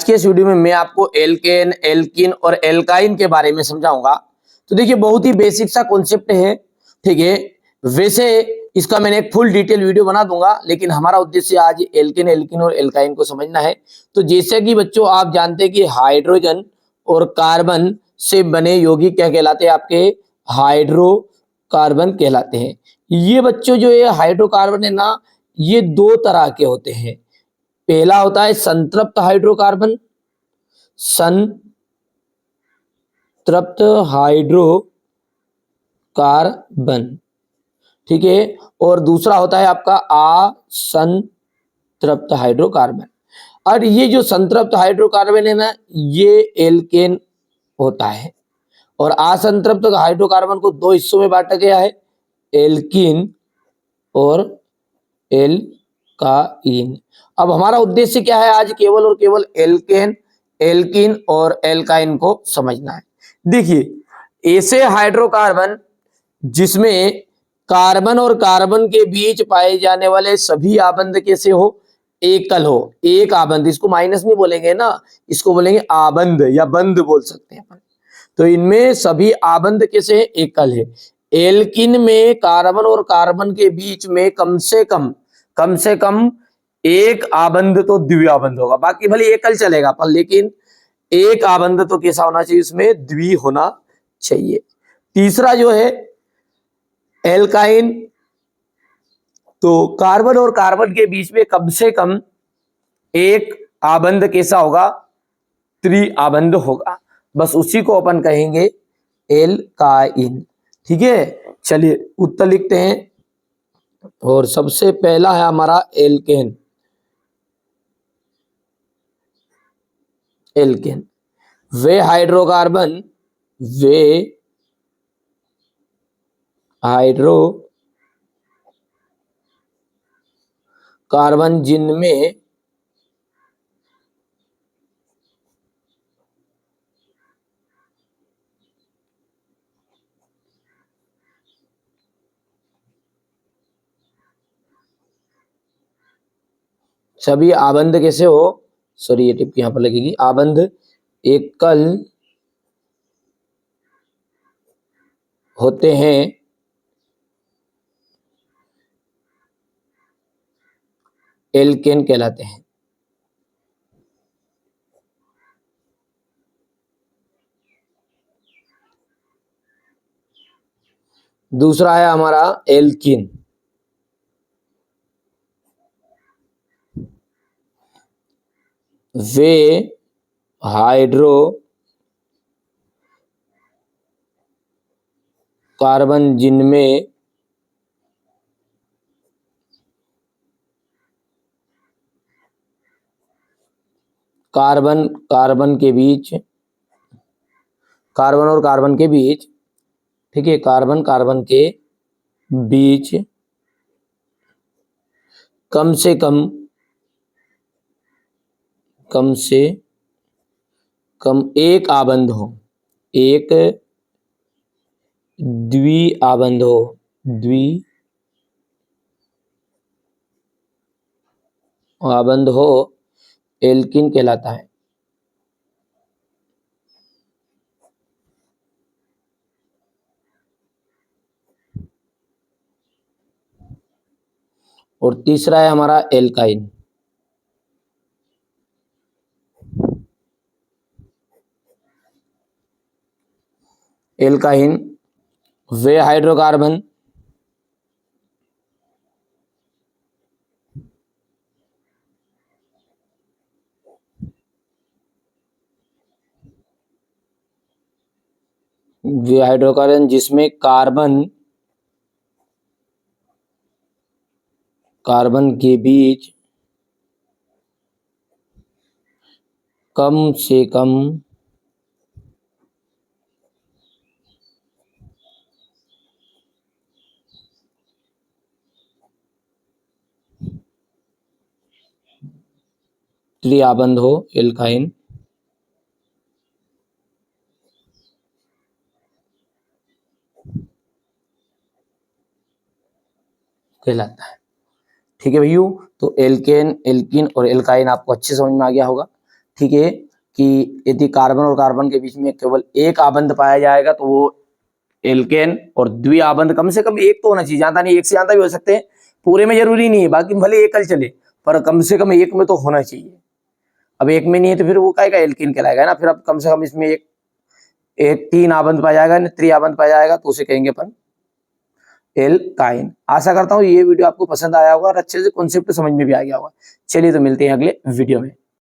के इस वीडियो में मैं आपको एल्केन, एल्कीन और एल्काइन के बारे में समझाऊंगा। तो देखिए बहुत ही बेसिक सा कॉन्सेप्ट है, ठीक है। वैसे इसका मैंने एक फुल डिटेल वीडियो बना दूंगा, लेकिन हमारा उद्देश्य आज एल्केन, एल्कीन और एल्काइन को समझना है। तो जैसे कि बच्चों आप जानते हैं कि हाइड्रोजन और कार्बन से बने यौगिक क्या कहलाते हैं, आपके हाइड्रोकार्बन कहलाते हैं। ये बच्चों जो ये हाइड्रोकार्बन है ना, ये दो तरह के होते हैं। पहला होता है संतृप्त हाइड्रोकार्बन, संतृप्त हाइड्रोकार्बन, ठीक है। और दूसरा होता है आपका असंतृप्त हाइड्रोकार्बन। और ये जो संतृप्त हाइड्रोकार्बन है ना, ये एल्केन होता है। और असंतृप्त हाइड्रोकार्बन को दो हिस्सों में बांटा गया है, एल्कीन और एल्काइन। अब हमारा उद्देश्य क्या है, आज केवल और केवल एल्केन, एल्कीन और एल्काइन को समझना है। देखिए ऐसे हाइड्रोकार्बन जिसमें कार्बन और कार्बन के बीच पाए जाने वाले सभी आबंध कैसे हो, एकल हो। एक आबंध, इसको माइनस नहीं बोलेंगे ना, इसको बोलेंगे आबंध या बंध बोल सकते हैं अपन। तो इनमें सभी आबंध कैसे है, एकल है। एल्किन में कार्बन और कार्बन के बीच में कम से कम एक आबंध तो द्विआबंध होगा। बाकी भले एकल चलेगा पर लेकिन एक आबंध तो कैसा होना चाहिए, उसमें द्वि होना चाहिए। तीसरा जो है एल्काइन, तो कार्बन और कार्बन के बीच में कम से कम एक आबंध कैसा होगा, त्रिआबंध होगा। बस उसी को अपन कहेंगे एल्काइन, ठीक है। चलिए उत्तर लिखते हैं। और सबसे पहला है हमारा एल्केन। एल्केन वे हाइड्रोकार्बन जिनमें सभी आबंध कैसे हो, सॉरी ये टिप यहां पर लगेगी, आबंध एकल होते हैं, एल्केन कहलाते हैं। दूसरा है हमारा एल्कीन। वे हाइड्रोकार्बन जिनमें कार्बन और कार्बन के बीच, ठीक है, कार्बन के बीच कम से कम एक आबंध हो, एक द्विआबंध हो, द्विआबंध हो, एल्कीन कहलाता है। और तीसरा है हमारा एल्काइन। एल्काइन वे हाइड्रोकार्बन जिसमें कार्बन के बीच कम से कम त्रिआबंध हो, एल्काइन कहलाता है। ठीक है भैया, तो एल्केन, एल्कीन और एल्काइन आपको अच्छे समझ में आ गया होगा। ठीक है, कि यदि कार्बन और कार्बन के बीच में केवल एक आबंध पाया जाएगा तो वो एल्केन, और द्वि आबंध कम से कम एक तो होना चाहिए, ज्यादा नहीं, एक से ज्यादा भी हो सकते हैं, पूरे में जरूरी नहीं है, बाकी भले एकल चले पर कम से कम एक में तो होना चाहिए। अब एक में नहीं है तो फिर वो क्या का एल्केन कहलाएगा ना, फिर अब कम से कम इसमें एक एक 3 आबंध पाया जाएगा, त्रिआबंध पाया जाएगा तो उसे कहेंगे अपन एल्काइन। आशा करता हूँ ये वीडियो आपको पसंद आया होगा और अच्छे से कॉन्सेप्ट समझ में भी आ गया होगा। चलिए तो मिलते हैं अगले वीडियो में।